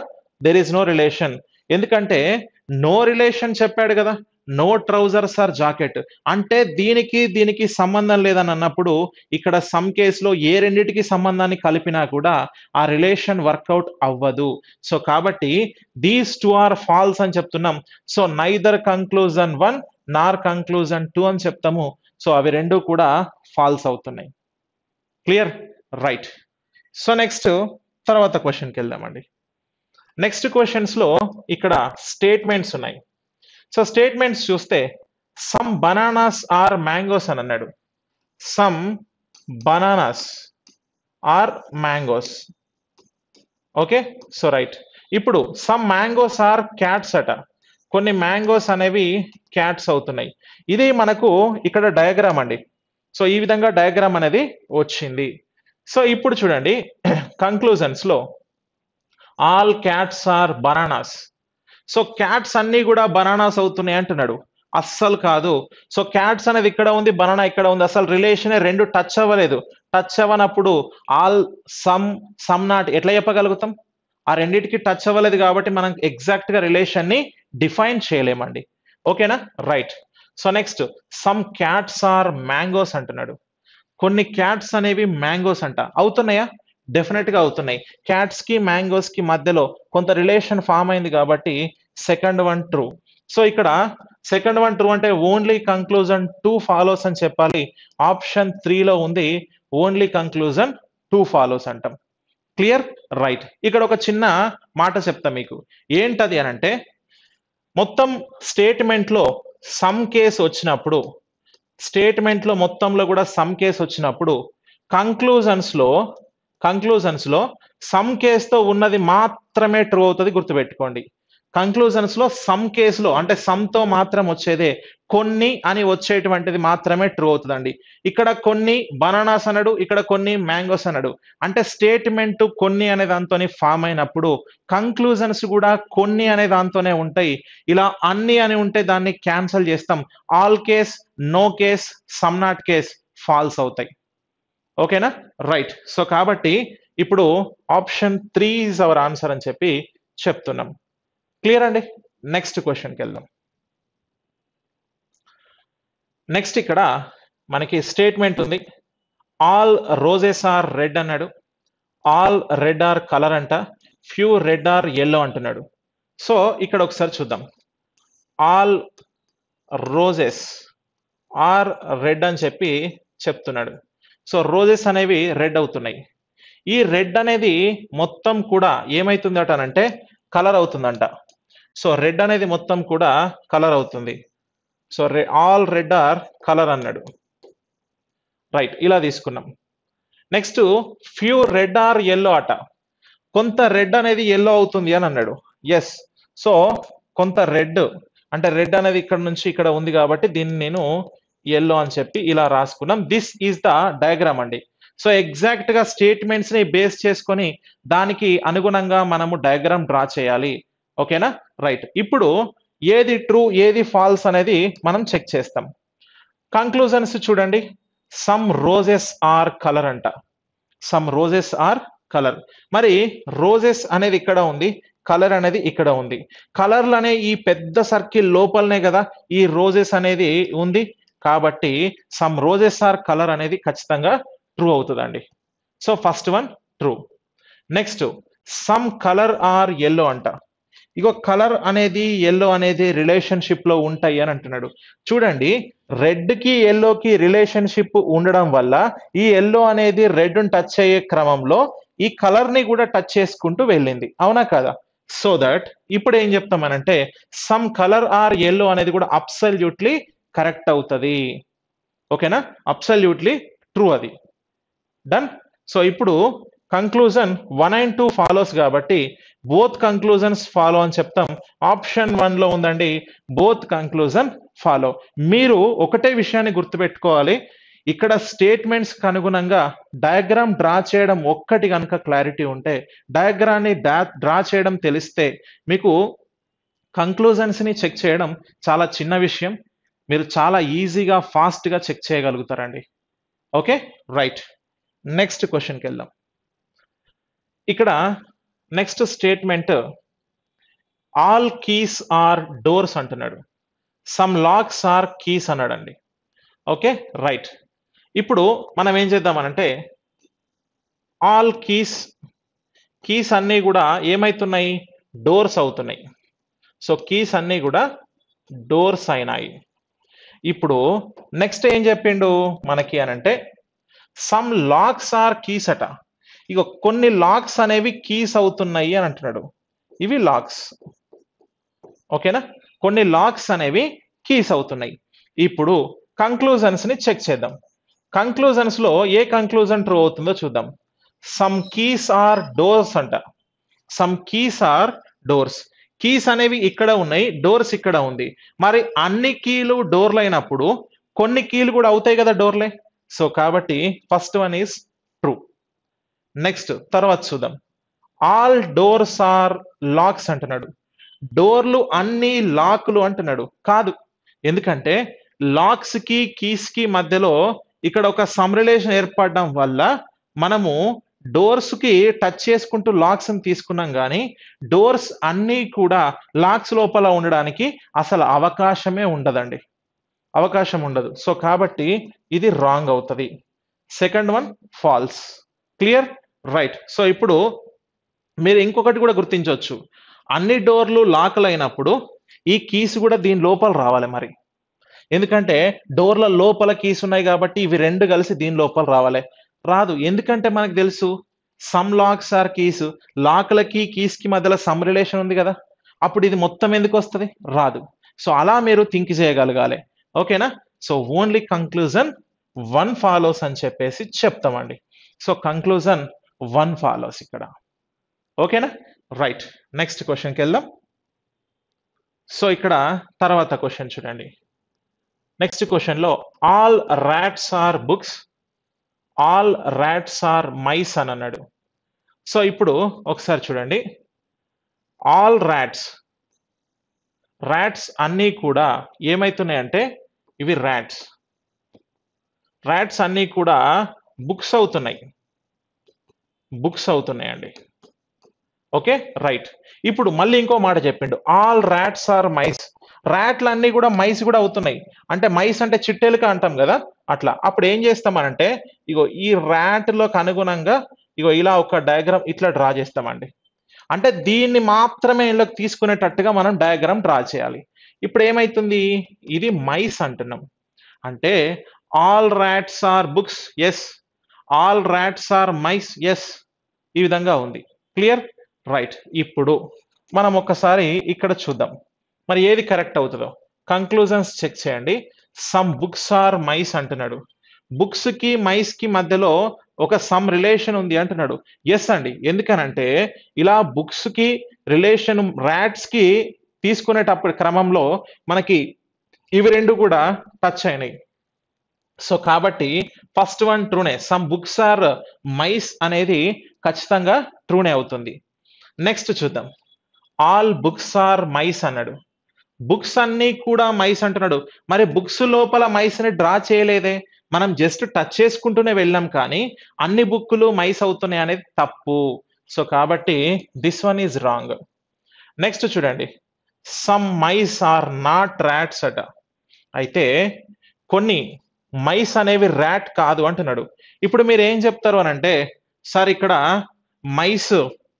దేర్ ఈజ్ నో రిలేషన్. ఎందుకంటే నో రిలేషన్ చెప్పాడు కదా, నో ట్రౌజర్స్ ఆర్ జాకెట్ అంటే దీనికి దీనికి సంబంధం లేదని అన్నప్పుడు ఇక్కడ సమ్ కేసులో ఏ రెండిటికి సంబంధాన్ని కలిపినా కూడా ఆ రిలేషన్ వర్కౌట్ అవ్వదు. సో కాబట్టి దీస్ టూ ఆర్ ఫాల్స్ అని చెప్తున్నాం. సో నైదర్ కంక్లూజన్ 1 నార్ కంక్లూజన్ 2 అని చెప్తాము. సో అవి రెండు కూడా ఫాల్స్ అవుతున్నాయి. క్లియర్? రైట్. సో నెక్స్ట్ తర్వాత క్వశ్చన్కి వెళ్దామండి. నెక్స్ట్ క్వశ్చన్స్ లో ఇక్కడ స్టేట్మెంట్స్ ఉన్నాయి. సో స్టేట్మెంట్స్ చూస్తే సమ్ బనానాస్ ఆర్ మ్యాంగోస్ అని అన్నాడు. Some bananas are mangoes. Okay, so right. ఇప్పుడు సమ్ మ్యాంగోస్ ఆర్ క్యాట్స్ అట. కొన్ని మ్యాంగోస్ అనేవి క్యాట్స్ అవుతున్నాయి. ఇది మనకు ఇక్కడ డయాగ్రామ్ అండి. సో ఈ విధంగా డయాగ్రామ్ అనేది వచ్చింది. సో ఇప్పుడు చూడండి కంక్లూజన్స్ లో all cats are bananas. So cats అన్ని కూడా బనానాస్ అవుతున్నాయి అంటున్నాడు. అస్సలు కాదు. సో క్యాట్స్ అనేది ఇక్కడ ఉంది, బనానా ఇక్కడ ఉంది, అసలు రిలేషన్ రెండు టచ్ అవ్వలేదు. టచ్ అవ్వనప్పుడు ఆల్ సమ్ నాట్ ఎట్లా చెప్పగలుగుతాం? ఆ రెండింటికి టచ్ అవ్వలేదు కాబట్టి మనం ఎగ్జాక్ట్ గా రిలేషన్ ని డిఫైన్ చేయలేమండి. ఓకేనా? Right. So next some cats are mangoes అంటున్నాడు. కొన్ని క్యాట్స్ అనేవి మ్యాంగోస్ అంట. అవుతున్నాయా? డెఫినెట్ గా అవుతున్నాయి. క్యాట్స్ కి మ్యాంగోస్ కి మధ్యలో కొంత రిలేషన్ ఫామ్ అయింది కాబట్టి సెకండ్ వన్ ట్రూ. సో ఇక్కడ సెకండ్ వన్ ట్రూ అంటే ఓన్లీ కంక్లూజన్ 2 ఫాలోస్ అని చెప్పాలి. ఆప్షన్ 3 లో ఉంది ఓన్లీ కంక్లూజన్ 2 ఫాలోస్ అంటాం. క్లియర్? రైట్. ఇక్కడ ఒక చిన్న మాట చెప్తా మీకు. ఏంటది అనంటే మొత్తం స్టేట్మెంట్ లో సమ్ కేస్ వచ్చినప్పుడు, స్టేట్మెంట్ లో మొత్తంలో కూడా సమ్ కేస్ వచ్చినప్పుడు కంక్లూజన్స్ లో సమ్ కేస్ తో ఉన్నది మాత్రమే ట్రూ అవుతుంది. గుర్తుపెట్టుకోండి. కంక్లూజన్స్ లో సమ్ కేసులో అంటే సమ్ తో మాత్రం వచ్చేదే కొన్ని అని వచ్చేటువంటిది మాత్రమే ట్రూ అవుతుందండి. ఇక్కడ కొన్ని బనానాస్ అన్నాడు, ఇక్కడ కొన్ని మ్యాంగోస్ అన్నాడు. అంటే స్టేట్మెంట్ కొన్ని అనే దాంతోనే ఫామ్ అయినప్పుడు కంక్లూజన్స్ కూడా కొన్ని అనే దాంతోనే ఉంటాయి. ఇలా అన్ని అని ఉంటే దాన్ని క్యాన్సిల్ చేస్తాం. All case, no case, some not case false అవుతాయి. ఓకేనా? రైట్. సో కాబట్టి ఇప్పుడు ఆప్షన్ 3 ఈజ్ అవర్ ఆన్సర్ అని చెప్పి చెప్తున్నాం. క్లియర్ అండి? నెక్స్ట్ క్వశ్చన్కి వెళ్దాం. నెక్స్ట్ ఇక్కడ మనకి స్టేట్మెంట్ ఉంది. ఆల్ రోజెస్ ఆర్ రెడ్ అన్నాడు. ఆల్ రెడ్ ఆర్ కలర్ అంట. ఫ్యూ రెడ్ ఆర్ yellow అంటున్నాడు. సో ఇక్కడ ఒకసారి చూద్దాం. ఆల్ రోజెస్ ఆర్ రెడ్ అని చెప్పి చెప్తున్నాడు. సో రోజెస్ అనేవి రెడ్ అవుతున్నాయి. ఈ రెడ్ అనేది మొత్తం కూడా ఏమైతుందట అంటే కలర్ అవుతుందంట. సో రెడ్ అనేది మొత్తం కూడా కలర్ అవుతుంది. So all red or colour అన్నాడు. రైట్, ఇలా తీసుకున్నాం. Next few red or yellow అట. కొంత రెడ్ అనేది yellow అవుతుంది అని అన్నాడు. ఎస్. సో కొంత రెడ్ అంటే రెడ్ అనేది ఇక్కడ నుంచి ఇక్కడ ఉంది కాబట్టి దీన్ని నేను yellow అని చెప్పి ఇలా రాసుకున్నాం. దిస్ ఈజ్ ద డయాగ్రామ్ అండి. సో ఎగ్జాక్ట్ గా స్టేట్మెంట్స్ ని బేస్ చేసుకొని దానికి అనుగుణంగా మనము డయాగ్రామ్ డ్రా చేయాలి. ఓకేనా? రైట్. ఇప్పుడు ఏది ట్రూ ఏది ఫాల్స్ అనేది మనం చెక్ చేస్తాం. కంక్లూజన్స్ చూడండి. సమ్ రోజెస్ ఆర్ కలర్ అంట. Some roses are colour. మరి రోజెస్ అనేది ఇక్కడ ఉంది, కలర్ అనేది ఇక్కడ ఉంది. కలర్లు అనే ఈ పెద్ద సర్కిల్ లోపలనే కదా ఈ రోజెస్ అనేది ఉంది. కాబట్టి సమ్ రోజెస్ ఆర్ కలర్ అనేది ఖచ్చితంగా ట్రూ అవుతుందండి. So first one true. Next some colour are yellow అంట. ఇగో కలర్ అనేది yellow అనేది రిలేషన్షిప్ లో ఉంటాయి అని అంటున్నాడు. చూడండి, రెడ్ కి yellow కి రిలేషన్షిప్ ఉండడం వల్ల ఈ yellow అనేది రెడ్ టచ్ అయ్యే క్రమంలో ఈ కలర్ ని కూడా టచ్ చేసుకుంటూ వెళ్ళింది. అవునా కదా? సో దట్ ఇప్పుడు ఏం చెప్తామనంటే సమ్ కలర్ ఆర్ yellow అనేది కూడా అబ్సల్యూట్లీ కరెక్ట్ అవుతుంది. ఓకేనా? అబ్సల్యూట్లీ ట్రూ అది. డన్. సో ఇప్పుడు కంక్లూజన్ 1 and 2 ఫాలోస్ కాబట్టి బోత్ కంక్లూజన్స్ ఫాలో అని చెప్తాం. ఆప్షన్ 1 లో ఉందండి బోత్ కంక్లూజన్ ఫాలో. మీరు ఒకటే విషయాన్ని గుర్తుపెట్టుకోవాలి. ఇక్కడ స్టేట్మెంట్స్ కి అనుగుణంగా డయాగ్రామ్ డ్రా చేయడం ఒక్కటి కనుక క్లారిటీ ఉంటే, డయాగ్రామ్ ని డ్రా చేయడం తెలిస్తే మీకు కంక్లూజన్స్ ని చెక్ చేయడం చాలా చిన్న విషయం. మీరు చాలా ఈజీగా ఫాస్ట్ గా చెక్ చేయగలుగుతారండి. ఓకే? రైట్. నెక్స్ట్ క్వశ్చన్కి వెళ్దాం. ఇక్కడ next statement all keys are doors అంటున్నాడు. సమ్ లాక్స్ ఆర్ కీస్ అన్నాడండి. ఓకే? రైట్. ఇప్పుడు మనం ఏం చేద్దామనంటే ఆల్ కీస్ అన్నీ కూడా ఏమైతున్నాయి? డోర్స్ అవుతున్నాయి. సో కీస్ అన్నీ కూడా డోర్స్ అయినాయి. ఇప్పుడు నెక్స్ట్ ఏం చెప్పిండు మనకి అనంటే సమ్ లాక్స్ ఆర్ కీస్ అట. ఇక కొన్ని లాక్స్ అనేవి కీస్ అవుతున్నాయి అని అంటున్నాడు. ఇవి లాక్స్. ఓకేనా? కొన్ని లాక్స్ అనేవి కీస్ అవుతున్నాయి. ఇప్పుడు కంక్లూజన్స్ ని చెక్ చేద్దాం. కంక్లూజన్స్ లో ఏ కంక్లూజన్ ట్రూ అవుతుందో చూద్దాం. సమ్ కీస్ ఆర్ డోర్స్ అంట. Some keys are doors. Keys అనేవి ఇక్కడ ఉన్నాయి, డోర్స్ ఇక్కడ ఉంది. మరి అన్ని కీలు డోర్లు అయినప్పుడు కొన్ని కీలు కూడా అవుతాయి కదా డోర్లే. సో కాబట్టి first one is true. Next తర్వాత చూద్దాం. ఆల్ డోర్స్ ఆర్ లాక్స్ అంటున్నాడు. డోర్లు అన్ని లాక్లు అంటున్నాడు. కాదు. ఎందుకంటే లాక్స్ కి కీస్ కి మధ్యలో ఇక్కడ ఒక సమ్ రిలేషన్ ఏర్పడడం వల్ల మనము డోర్స్ కి టచ్ చేసుకుంటూ లాక్స్ ని తీసుకున్నాం, కానీ డోర్స్ అన్ని కూడా లాక్స్ లోపల ఉండడానికి అసలు అవకాశమే ఉండదండి. అవకాశం ఉండదు. సో కాబట్టి ఇది రాంగ్ అవుతుంది. Second one falls. Clear? Right. So ఇప్పుడు మీరు ఇంకొకటి కూడా గుర్తించవచ్చు. అన్ని డోర్లు లాక్లు అయినప్పుడు ఈ కీస్ కూడా దీని లోపల రావాలి మరి. ఎందుకంటే డోర్ల లోపల కీస్ ఉన్నాయి కాబట్టి ఇవి 2 కలిసి దీని లోపల రావాలి. రాదు. ఎందుకంటే మనకు తెలుసు సమ్ లాక్స్ ఆర్ కీస్. లాక్‌లకి, కీస్‌కి మధ్యలో సమ్ రిలేషన్ ఉంది గదా! అప్పుడు ఇది మొత్తం ఎందుకొస్తది? రాదు. సో అలా మీరు థింక్ చేయగలగాలి. ఓకేనా? సో ఓన్లీ కంక్లూజన్ 1 ఫాలోస్ అని చెప్పేసి చెప్తామండి. సో కంక్లూజన్ 1 ఫాలోస్ ఇక్కడ. ఓకేనా? రైట్. నెక్స్ట్ క్వెషన్‌కెళ్దాం. సో ఇక్కడ తర్వాత క్వెషన్ చూడండి. నెక్స్ట్ క్వెషన్‌లో all rats are books, all rats are mice అని అన్నాడు. సో ఇప్పుడు ఒకసారి చూడండి. ఆల్ రాట్స్ అన్నీ కూడా ఏమైతున్నాయంటే ఇవి రాట్స్. రాట్స్ అన్నీ కూడా బుక్స్ అవుతున్నాయి. బుక్స్ అవుతున్నాయండి. ఓకే? రైట్. ఇప్పుడు మళ్ళీ ఇంకో మాట చెప్పిండు. All rats are mice. రాట్లన్నీ కూడా మైస్ కూడా అవుతున్నాయి. అంటే మైస్ అంటే చిట్టెలుక అంటాం కదా! అట్లా. అప్పుడు ఏం చేస్తామనంటే ఇగో ఈ రాట్‌లోకి అనుగుణంగా ఇగో ఇలా ఒక డయాగ్రామ్ ఇట్లా డ్రా చేస్తామండి. అంటే దీన్ని మాత్రమే ఇందులోకి తీసుకునేటట్టుగా మనం డయాగ్రామ్ డ్రా చేయాలి. ఇప్పుడు ఏమైతుంది? ఇది మైస్ అంటున్నాం. అంటే all rats are books. Yes. All rats are mice. Yes. ఈ విధంగా ఉంది. క్లియర్? రైట్. ఇప్పుడు మనం ఒక్కసారి ఇక్కడ చూద్దాం. మరి ఏది కరెక్ట్ అవుతదో. కంక్లూజన్స్ చెక్ చేయండి. సమ్ బుక్స్ ఆర్ మైస్ అంటున్నాడు. బుక్స్‌కి, మైస్‌కి మధ్యలో ఒక సమ్ రిలేషన్ ఉంది అంటున్నాడు. యెస్ అండి. ఎందుకనంటే ఇలా బుక్స్‌కి రిలేషన్ రాట్స్‌కి తీసుకునేటప్పుడు క్రమంలో మనకి ఇవి 2 కూడా టచ్ అయినాయి. సో కాబట్టి ఫస్ట్ వన్ ట్రూనే. సమ్ బుక్స్ ఆర్ మైస్ అనేది ఖచ్చితంగా ట్రూనే అవుతుంది. నెక్స్ట్ చూద్దాం. ఆల్ బుక్స్ ఆర్ మైస్ అన్నాడు. బుక్స్ అన్నీ కూడా మైస్ అంటున్నాడు. మరి బుక్స్ లోపల మైస్‌ని డ్రా చేయలేదే. మనం జస్ట్ టచ్ చేసుకుంటూనే వెళ్ళాం కానీ అన్ని బుక్కులు మైస్ అవుతున్నాయి అనేది తప్పు. సో కాబట్టి this one is wrong. Next చూడండి. Some mice are not rats అట. అయితే కొన్ని మైస్ అనేవి ర్యాట్ కాదు అంటున్నాడు. ఇప్పుడు మీరేం చెప్తారు అనంటే, సార్ ఇక్కడ మైస్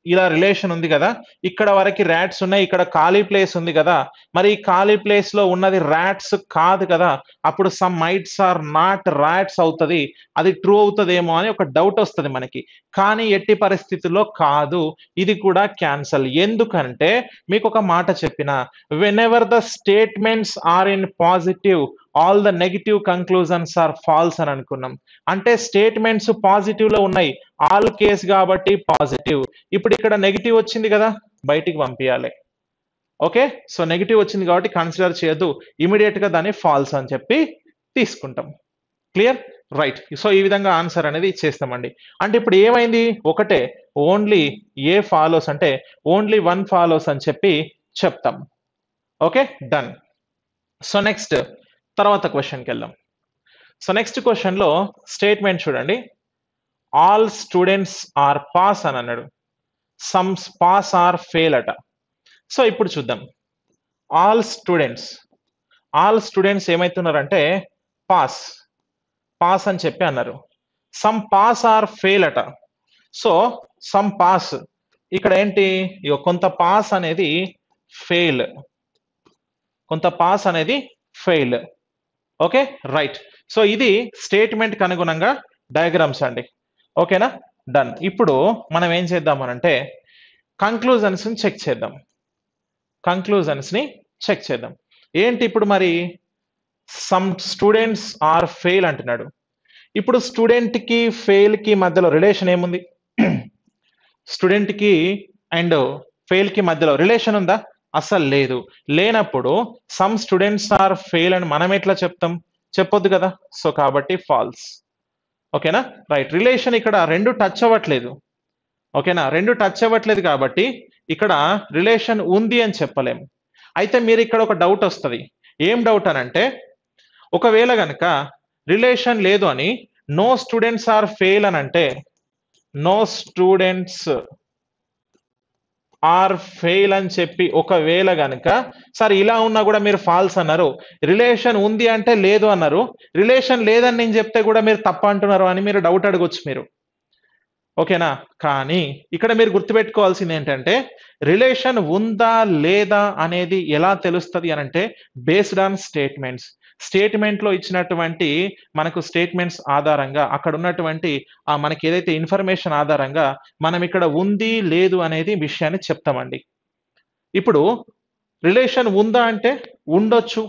ఇలా రిలేషన్ ఉంది గదా! ఇక్కడ వరకి రాట్స్ ఉన్నాయి. ఇక్కడ ఖాళీ ప్లేస్ ఉంది గదా! మరి ఈ ఖాళీ ప్లేస్‌లో ఉన్నది రాట్స్ కాదు కదా! అప్పుడు some mites are not rats అవుతది. అది ట్రూ అవుతదేమో అని ఒక డౌట్ వస్తది మనకి. కానీ ఎట్టి పరిస్థితుల్లో కాదు. ఇది కూడా క్యాన్సల్. ఎందుకంటే మీకొక మాట చెప్పిన whenever the statements are in positive all the negative conclusions are false అని అనుకున్నాం. అంటే స్టేట్మెంట్స్ పాజిటివ్ లో ఉన్నాయి. ఆల్ కేస్ కాబట్టి పాజిటివ్. ఇప్పుడు ఇక్కడ నెగెటివ్ వచ్చింది కదా! బయటికి పంపియాలి. ఓకే? సో నెగెటివ్ వచ్చింది కాబట్టి కన్సిడర్ చేయొద్దు. ఇమ్మీడియేట్ గా దాన్ని ఫాల్స్ అని చెప్పి తీసుకుంటాం. క్లియర్? రైట్. సో ఈ విధంగా ఆన్సర్ అనేది ఇచ్చేస్తామండి. అంటే ఇప్పుడు ఏమైంది? ఒకటే ఓన్లీ ఏ ఫాలోస్ అంటే ఓన్లీ 1 ఫాలోస్ అని చెప్పి చెప్తాం. ఓకే? డన్. సో నెక్స్ట్ తర్వాత క్వెషన్‌కెళ్దాం. సో నెక్స్ట్ క్వెషన్‌లో స్టేట్మెంట్ చూడండి. ఆల్ స్టూడెంట్స్ ఆర్ పాస్ అని అన్నాడు. సమ్ పాస్ ఆర్ ఫెయిల్ అట. సో ఇప్పుడు చూద్దాం. ఆల్ స్టూడెంట్స్ ఏమైతున్నారంటే పాస్. పాస్ అని చెప్పి అన్నారు. సమ్ పాస్ ఆర్ ఫెయిల్ అట. సో సమ్ పాస్ ఇక్కడ ఏంటి? ఇగో కొంత పాస్ అనేది ఫెయిల్. కొంత పాస్ అనేది ఫెయిల్. ఓకే? రైట్. సో ఇది స్టేట్మెంట్‌కి అనుగుణంగా డయాగ్రామ్స్ అండి. ఓకేనా? డన్. ఇప్పుడు మనం ఏం చేద్దామనంటే కంక్లూజన్స్‌ని చెక్ చేద్దాం. కంక్లూజన్స్‌ని చెక్ చేద్దాం. ఏంటి ఇప్పుడు మరి? సమ్ స్టూడెంట్స్ ఆర్ ఫెయిల్ అంటున్నాడు. ఇప్పుడు స్టూడెంట్‌కి, ఫెయిల్‌కి మధ్యలో రిలేషన్ ఏముంది? స్టూడెంట్‌కి అండ్ ఫెయిల్‌కి మధ్యలో రిలేషన్ ఉందా? అస్సలు లేదు. లేనప్పుడు సమ్ స్టూడెంట్స్ ఆర్ ఫెయిల్ అని మనం ఎట్లా చెప్తాం? చెప్పొద్దు కదా! సో కాబట్టి ఫాల్స్. ఓకేనా? రైట్. రిలేషన్ ఇక్కడ 2 టచ్ అవ్వట్లేదు. ఓకేనా? 2 టచ్ అవ్వట్లేదు కాబట్టి ఇక్కడ రిలేషన్ ఉంది అని చెప్పలేం. అయితే మీరు ఇక్కడ ఒక డౌట్ వస్తది. ఏం డౌట్ అనంటే ఒకవేళ గనక రిలేషన్ లేదు అని నో స్టూడెంట్స్ ఆర్ ఫెయిల్ అని అంటే నో స్టూడెంట్స్ ఆర్ ఫెయిల్ అని చెప్పి ఒకవేళ గనక సార్ ఇలా ఉన్నా కూడా మీరు ఫాల్స్ అన్నారు. రిలేషన్ ఉంది అంటే లేదు అన్నారు. రిలేషన్ లేదని నేను చెప్తే కూడా మీరు తప్పు అంటున్నారు అని మీరు డౌట్ అడగొచ్చు మీరు. ఓకేనా? కానీ ఇక్కడ మీరు గుర్తుపెట్టుకోవాల్సింది ఏంటంటే రిలేషన్ ఉందా లేదా అనేది ఎలా తెలుస్తది అనంటే బేస్డ్ ఆన్ స్టేట్మెంట్స్. స్టేట్మెంట్‌లో ఇచ్చినటువంటి మనకు స్టేట్మెంట్స్ ఆధారంగా అక్కడ ఉన్నటువంటి మనకి ఏదైతే ఇన్ఫర్మేషన్ ఆధారంగా మనం ఇక్కడ ఉంది, లేదు అనేది విషయాన్ని చెప్తామండి. ఇప్పుడు రిలేషన్ ఉందా అంటే ఉండొచ్చు,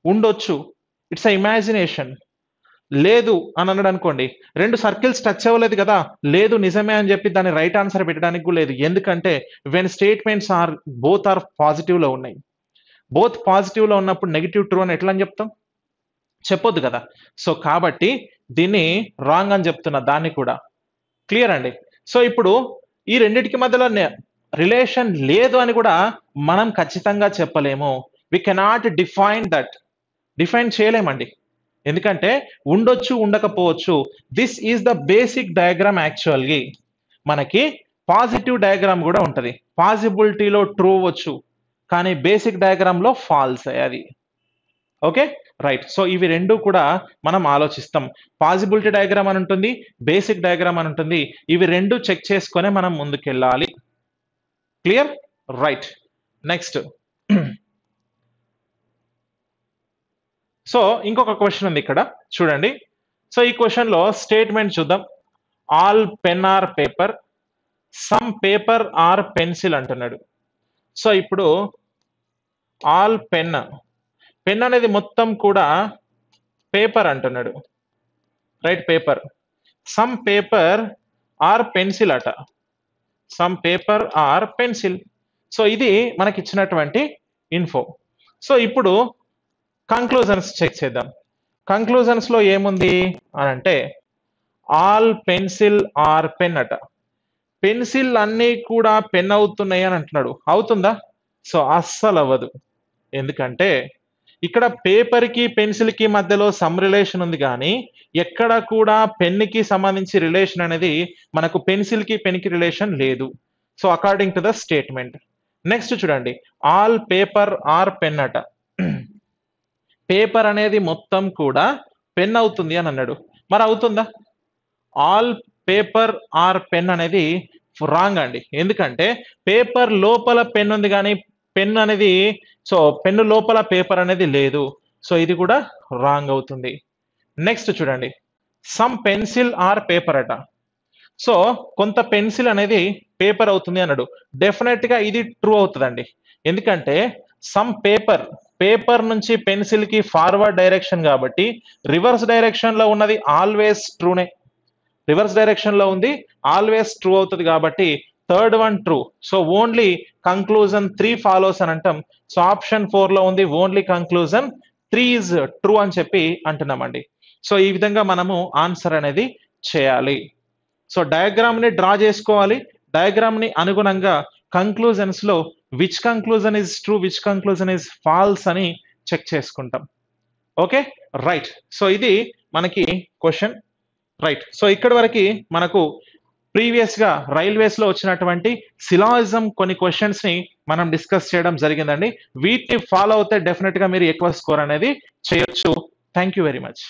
ఉండొచ్చు. It's a imagination. లేదు అని అన్నాడనుకోండి, 2 సర్కిల్స్ టచ్ అవ్వలేదు కదా! లేదు నిజమే అని చెప్పి దాన్ని రైట్ ఆన్సర్ పెట్టడానికి కూడా లేదు. ఎందుకంటే వెన్ స్టేట్మెంట్స్ బోత్ ఆర్ పాజిటివ్‌లో ఉన్నాయి. బోత్ పాజిటివ్‌లో ఉన్నప్పుడు నెగెటివ్ ట్రూ అని ఎట్లా అని చెప్తాం? చెప్పొద్దు కదా! సో, కాబట్టి దీన్ని రాంగ్ అని చెప్తున్నా దాన్ని కూడా. క్లియర్ అండి. సో, ఇప్పుడు ఈ రెండిటికి మధ్యలో రిలేషన్ లేదు అని కూడా మనం ఖచ్చితంగా చెప్పలేము. We cannot define that. Define చేయలేమండి. ఎందుకంటే ఉండొచ్చు, ఉండకపోవచ్చు. This is the basic diagram యాక్చువల్‌గా. మనకి పాజిటివ్ డయాగ్రామ్ గూడా ఉంటది. పాజిబిలిటీలో ట్రూ అవ్వచ్చు. కానీ బేసిక్ డయాగ్రామ్‌లో ఫాల్సే అది. ఓకే. రైట్. సో, ఇవి 2 కూడా మనం ఆలోచిస్తాం. పాజిబిలిటీ డయాగ్రామ్ అని ఉంటుంది. బేసిక్ డయాగ్రామ్ అని ఉంటుంది. ఇవి 2 చెక్ చేసుకొనే మనం ముందుకెళ్ళాలి. క్లియర్? రైట్. నెక్స్ట్. సో, ఇంకొక క్వెషన్ ఉంది ఇక్కడ. చూడండి. సో, ఈ క్వెషన్‌లో స్టేట్మెంట్ చూద్దాం. All pen are paper, some paper are pencil అంటున్నాడు. సో, ఇప్పుడు ఆల్ పెన్, పెన్ అనేది మొత్తం కూడా పేపర్ అంటున్నాడు. Right paper. Some paper are pencil అట. Some paper are pencil. So, ఇది మనకిచ్చినటువంటి ఇన్ఫో. సో, ఇప్పుడు కంక్లూజన్స్ చెక్ చేద్దాం. కంక్లూజన్స్‌లో ఏముంది అనంటే ఆల్ పెన్సిల్ ఆర్ పెన్ అట. పెన్సిల్ అన్నీ కూడా పెన్ అవుతున్నాయి అని అంటున్నాడు. అవుతుందా? సో, అస్సలవ్వదు. ఎందుకంటే ఇక్కడ పేపర్‌కి, పెన్సిల్‌కి మధ్యలో సమ్ రిలేషన్ ఉంది గానీ, ఎక్కడ కూడా పెన్‌కి సంబంధించి రిలేషన్ అనేది మనకు పెన్సిల్‌కి, పెన్‌కి రిలేషన్ లేదు. So, according to the statement. Next చూడండి. ఆల్ పేపర్ ఆర్ పెన్ అట. పేపర్ అనేది మొత్తం కూడా పెన్ అవుతుంది అని అన్నాడు. మరి అవుతుందా? ఆల్ పేపర్ ఆర్ పెన్ అనేది రాంగ్ అండి. ఎందుకంటే పేపర్ లోపల పెన్ ఉంది గానీ, పెన్ అనేది పెన్ను లోపల పేపర్ అనేది లేదు. సో, ఇది కూడా రాంగ్ అవుతుంది. నెక్స్ట్ చూడండి. సమ్ పెన్సిల్ ఆర్ పేపర్ అట. సో, కొంత పెన్సిల్ అనేది పేపర్ అవుతుంది అన్నాడు. డెఫినెట్‌గా ఇది ట్రూ అవుతదండి. ఎందుకంటే సమ్ పేపర్, పేపర్ నుంచి పెన్సిల్‌కి ఫార్వర్డ్ డైరెక్షన్ గాబట్టి, రివర్స్ డైరెక్షన్‌లో ఉన్నది ఆల్‌వేస్ ట్రూనే. రివర్స్ డైరెక్షన్‌లో ఉంది. ఆల్‌వేస్ ట్రూ అవుతది గాబట్టి, third one true. So, only conclusion 3 follows అని అంటాం. సో, ఆప్షన్ 4లో ఉంది ఓన్లీ కంక్లూజన్ 3 ఈజ్ ట్రూ అని చెప్పి అంటున్నామండి. సో, ఈ విధంగా మనము ఆన్సర్ అనేది చేయాలి. సో, డయాగ్రామ్‌ని డ్రా జేసుకోవాలి. డయాగ్రామ్‌ని అనుగుణంగా కంక్లూజన్స్‌లో which conclusion is true, which conclusion is false అని చెక్ చేసుకుంటాం. ఓకే. రైట్. సో, ఇది మనకి క్వెషన్. రైట్. సో, ఇక్కడి వరకి మనకు ప్రీవియస్‌గా రైల్వేస్‌లో వచ్చినటువంటి సిలాజిజం కొన్ని క్వెషన్స్‌ని మనం డిస్కస్ చేయడం జరిగిందండి. వీటిని ఫాలో అవుతే డెఫినిట్‌గా మీరు ఎక్కువ స్కోర్ అనేది చేయొచ్చు. Thank you very much.